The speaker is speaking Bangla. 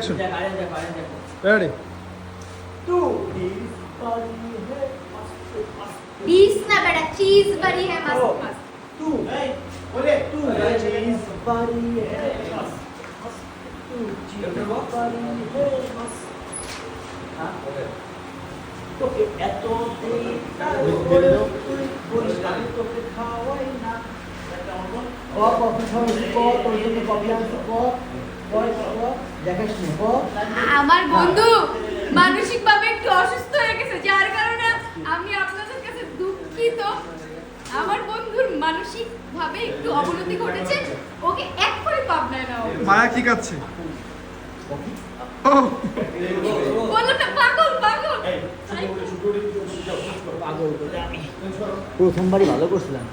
অ্যাকশন রেডি 20 ना बेटा चीज बड़ी है मस्त मस्त तू चीज बड़ी है मस्त तू चीज बड़ी है मस्त তোকে এত তুই বলিস আমি তোকে খাওয়াই না কফি খাওয়াই তোর জন্য কফি আনছি দেখাস নি আমার বন্ধু মানসিকভাবে একটু অসুস্থ হয়ে গেছে যার কারণে আমি আপনাদের কাছে দুঃখিত আমার বন্ধুর মানসিকভাবে একটু অবনতি ঘটেছে ওকে এক্ষুনি পাবনায় নাও মায়া কি কাচ্ছে বললাম না পাগল পাগল প্রথমবারই ভালো করছিলাম